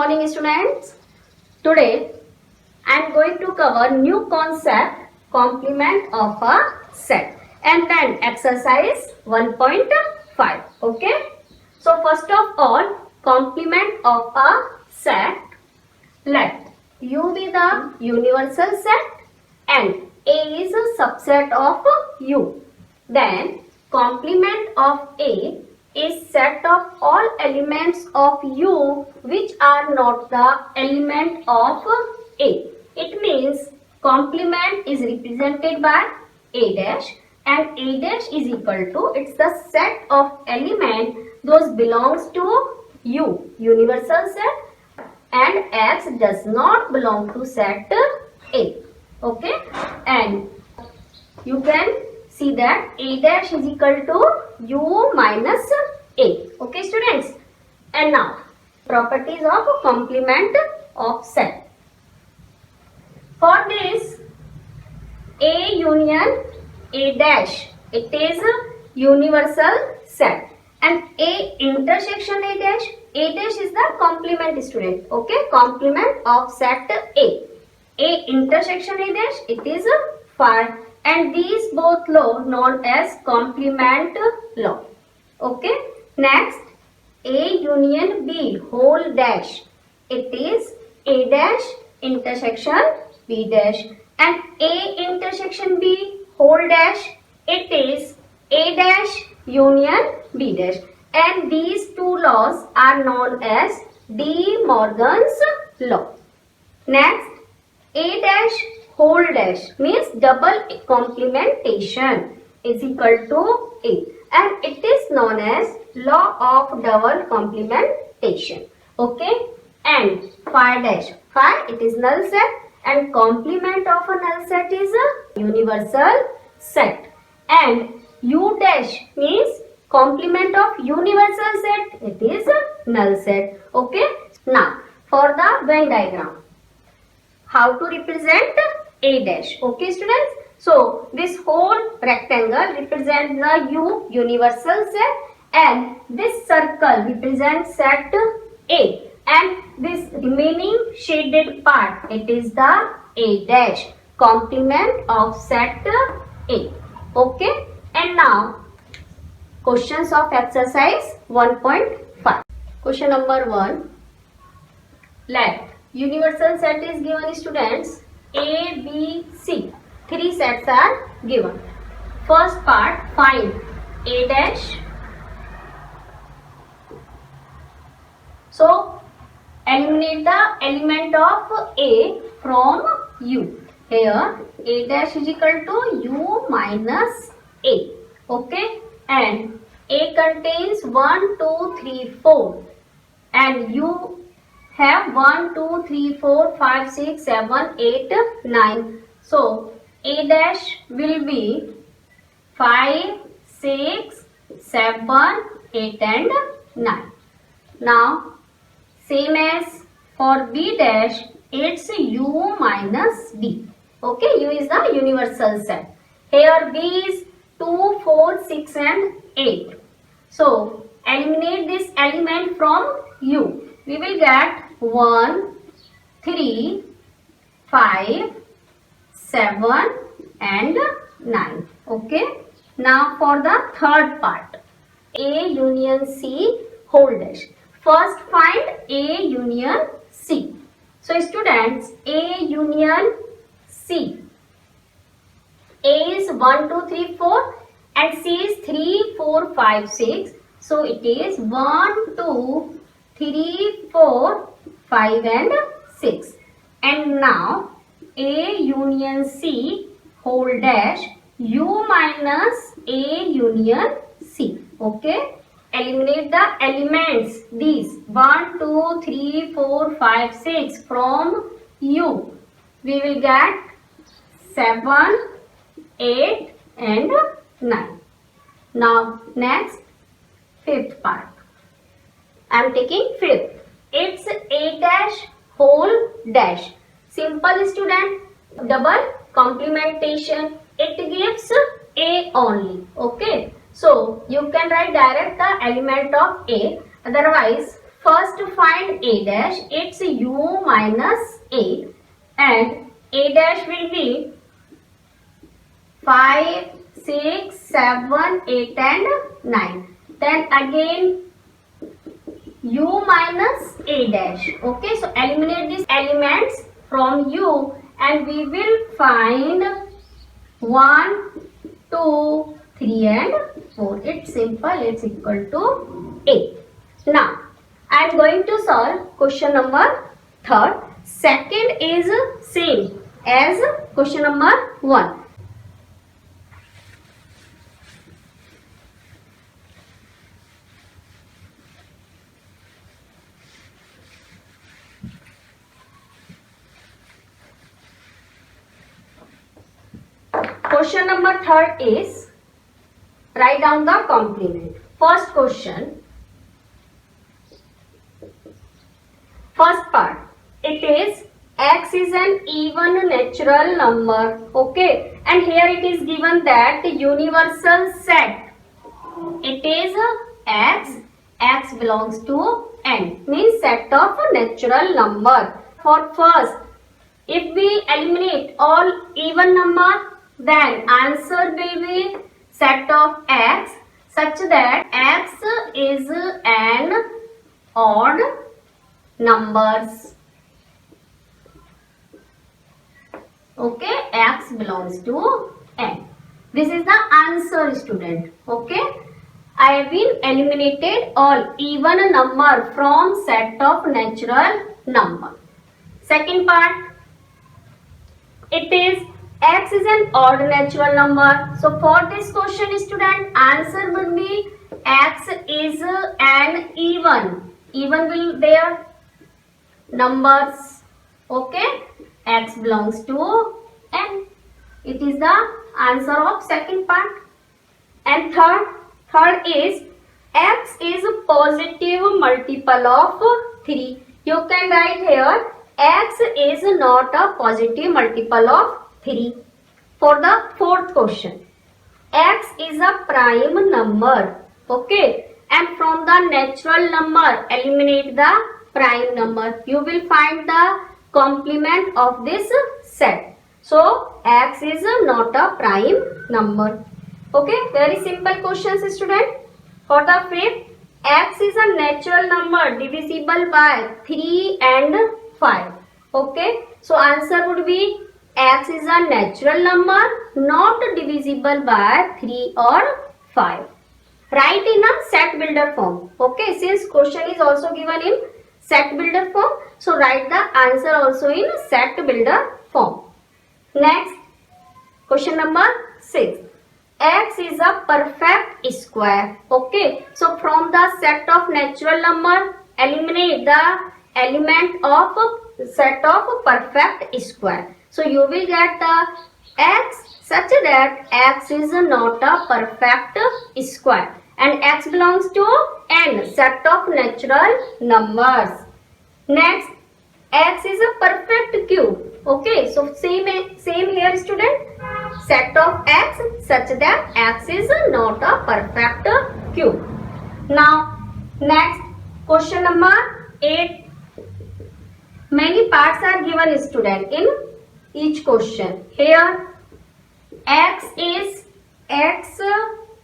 morning students. Today I am going to cover new concept complement of a set and then exercise 1.5. Okay. So first of all, complement of a set. Let U be the universal set and A is a subset of U. Then complement of A is set of all elements of U which are not the element of A. It means complement is represented by A dash and A dash is equal to, it's the set of element those belongs to U, universal set, and X does not belong to set A. Okay, and you can see that A dash is equal to U minus A. Okay students, and now properties of complement of set. For this, A union A dash, it is a universal set, and A intersection A dash is the complement student. Okay, complement of set A. A intersection A dash, it is a phi, and these both law known as complement law. Okay, next A union B whole dash, it is A dash intersection B dash, and A intersection B whole dash, it is A dash union B dash, and these two laws are known as De Morgan's law. Next, A dash whole dash means double complementation is equal to A, and it is known as law of double complementation. Okay, and phi dash, phi it is null set, and complement of a null set is a universal set, and U dash means complement of universal set, it is a null set. Okay, now for the Venn diagram, how to represent A dash. Okay students, so this whole rectangle represents the U universal set, and this circle represents set A, and this remaining shaded part, it is the A dash, complement of set A. Okay, and now questions of exercise 1.5. Question number 1. Let universal set is given students A, B, C. 3 sets are given. First part, find A dash. So eliminate the element of A from U. Here A dash is equal to U minus A. Okay, and A contains 1, 2, 3, 4, and U have 1, 2, 3, 4, 5, 6, 7, 8, 9. So A dash will be 5, 6, 7, 8 and 9. Now same as for B dash, it's U minus B. Okay, U is the universal set. Here B is 2, 4, 6 and 8. So eliminate this element from U. We will get 1, 3, 5, 7 and 9. Okay. Now for the third part, A union C whole dash. First find A union C. So students, A union C. A is 1, 2, 3, 4 and C is 3, 4, 5, 6. So it is 1, 2, 3, 4, 5 and 6. And now A union C whole dash U minus A union C. Okay. Eliminate the elements, these 1, 2, 3, 4, 5, 6 from U. We will get 7, 8 and 9. Now next, fifth part. I am taking fifth. It's A dash whole dash. Simple student, double complementation. It gives A only. Okay. So you can write direct the element of A. Otherwise First find a dash. It's u minus 8 and a dash will be 5, 6, 7, 8 and 9. Then again u minus a dash. Okay, so eliminate these elements from u and we will find 1, 2, 3 and 4. It's simple. It's equal to 8. Now I am going to solve question number 3rd. Second is same as question number 1. Question number 3rd is write down the complement. First question. First part, it is x is an even natural number. Okay, and here it is given that the universal set, it is x belongs to n, means set of natural number. For first, if we eliminate all even number, then answer will be set of x such that x is an odd numbers. Okay, x belongs to n. This is the answer, student. Okay, I have been eliminated all even number from set of natural number. Second part, it is x is an odd natural number. So for this question, student, answer would be x is an even will there numbers. Okay, x belongs to n. It is the answer of second part. And third is x is a positive multiple of 3. You can write here x is not a positive multiple of 3. For the fourth question, x is a prime number. Okay, and from the natural number eliminate the prime number. You will find the complement of this set. So x is not a prime number. Okay, very simple questions, student. For the fifth, x is a natural number divisible by 3 and 5. Okay, so answer would be x is a natural number not divisible by 3 or 5. Write in a set builder form. Okay, since question is also given in set builder form, so write the answer also in set builder form. Next, question number 6. X is a perfect square. Okay, so from the set of natural number, eliminate the element of set of perfect square. So you will get the x such that x is not a perfect square and x belongs to n, set of natural numbers. Next, x is a perfect cube. Okay, so same here, student. Set of x such that x is not a perfect cube. Now, next, question number 8. Many parts are given, student, in each question. Here, x is x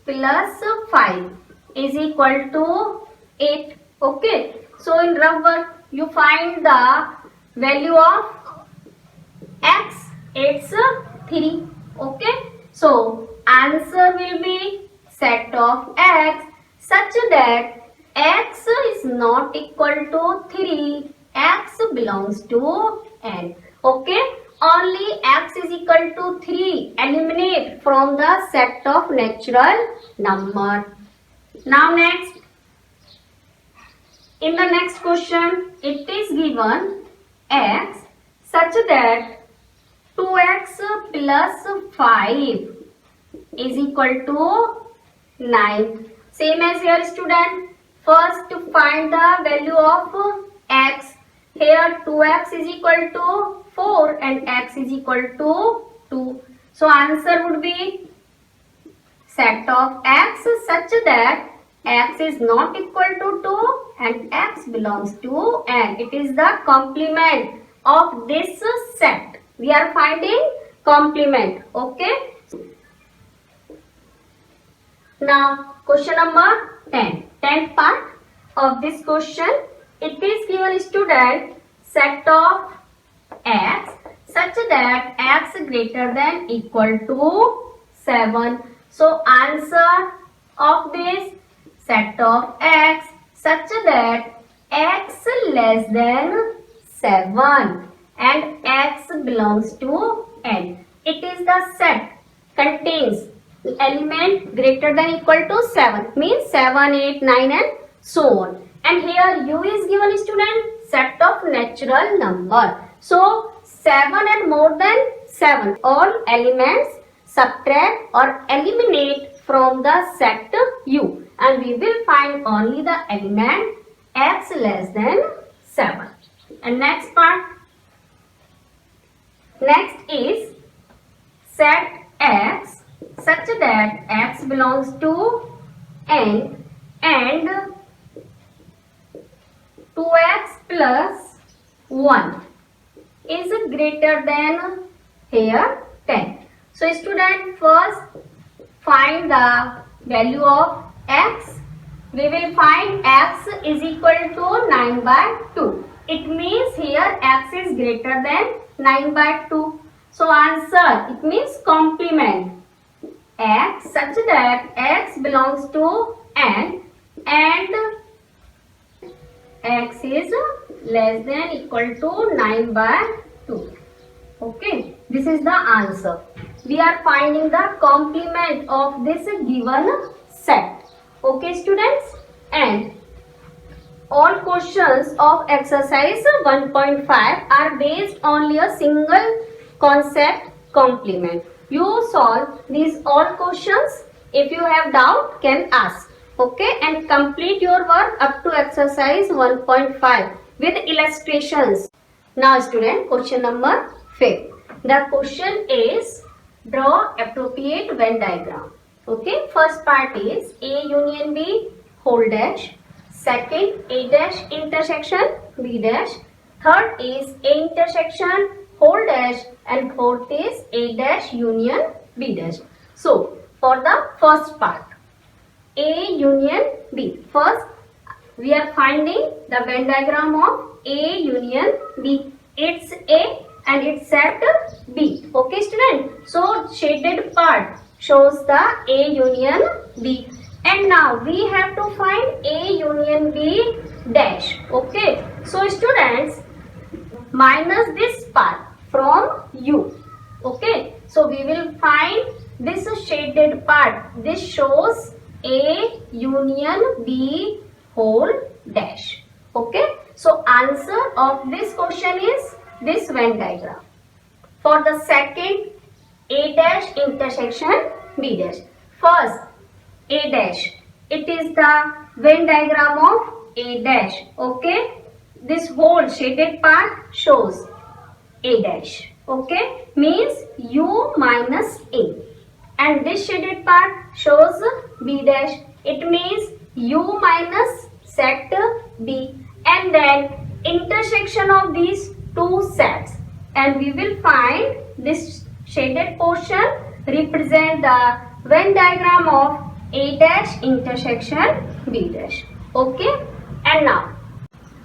plus 5 is equal to 8. Okay, so in rough work, you find the value of x. It's 3. Okay, so answer will be set of x such that x is not equal to 3. X belongs to n. Okay, only x is equal to 3 eliminate from the set of natural number. Now next, in the next question, it is given x such that 2x plus 5 is equal to 9. Same as here, student. First to find the value of x. Here 2x is equal to 4 and x is equal to 2. So answer would be set of x such that x is not equal to 2 and x belongs to n. It is the complement of this set. We are finding complement. Okay. Now question number 10. 10th part of this question. It is given student set of x such that x greater than equal to 7. So answer of this set of x such that x less than 7 and x belongs to n. It is the set contains element greater than equal to 7, means 7, 8, 9 and so on. And here u is given student set of natural number. So 7 and more than 7, all elements subtract or eliminate from the set u, and we will find only the element x less than 7. And next part, next is set x such that x belongs to n and 2x plus 1 is greater than here 10. So student, first find the value of x. We will find x is equal to 9 by 2. It means here x is greater than 9 by 2. So answer, it means complement x such that x belongs to n and x is less than equal to 9 by 2. Okay, this is the answer. We are finding the complement of this given set. Okay students, and all questions of exercise 1.5 are based only a single concept complement. You solve these all questions. If you have doubt, can ask. Okay, and complete your work up to exercise 1.5 with illustrations. Now student, question number 5. The question is draw appropriate Venn diagram. Okay, first part is A union B whole dash. Second, A dash intersection B dash. Third is A intersection whole dash, and fourth is A dash union B dash. So for the first part, A union B. First, we are finding the Venn diagram of A union B. It's A and it's set B. Okay student. So shaded part shows the A union B. And now we have to find A union B dash. Okay. So students, minus this part from U. Okay. So we will find this shaded part. This shows A union B whole dash. Okay. So answer of this question is this Venn diagram. For the second, A dash intersection B dash. First, A dash. It is the Venn diagram of A dash. Okay. This whole shaded part shows A dash. Okay. Means U minus A. And this shaded part shows B dash. It means U minus set B. And then intersection of these two sets. And we will find this shaded portion represent the Venn diagram of A dash intersection B dash. Okay. And now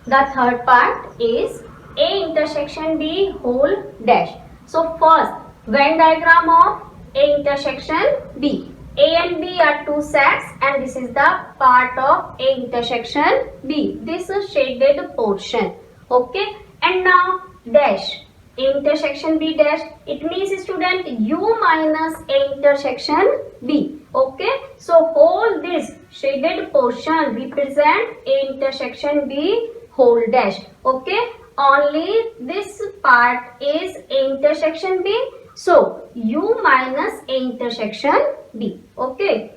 the third part is A intersection B whole dash. So first, Venn diagram of A intersection B. A and B are two sets and this is the part of A intersection B. This is shaded portion. Okay. And now dash. A intersection B dash. It means student U minus A intersection B. Okay. So whole this shaded portion represent A intersection B whole dash. Okay. Only this part is A intersection B. So U minus A intersection B. Okay.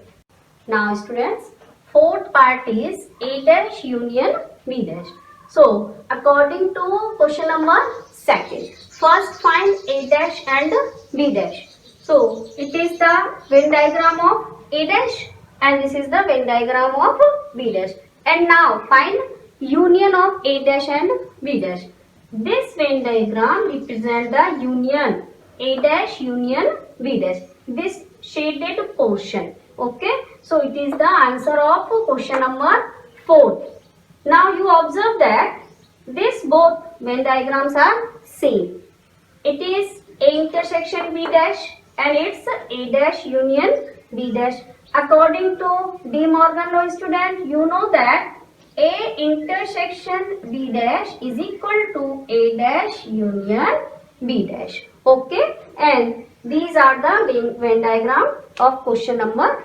Now students, fourth part is A dash union B dash. So according to question number second, first find A dash and B dash. So it is the Venn diagram of A dash. and this is the Venn diagram of B dash. And now find union of A dash and B dash. This Venn diagram represents the union A dash union B dash. This shaded portion. Okay, so it is the answer of question number 4. Now you observe that this both Venn diagrams are same. It is A intersection B dash and it's A dash union B dash. According to De Morgan law, student, you know that A intersection B dash is equal to A dash union B dash. Okay, and these are the Venn diagram of question number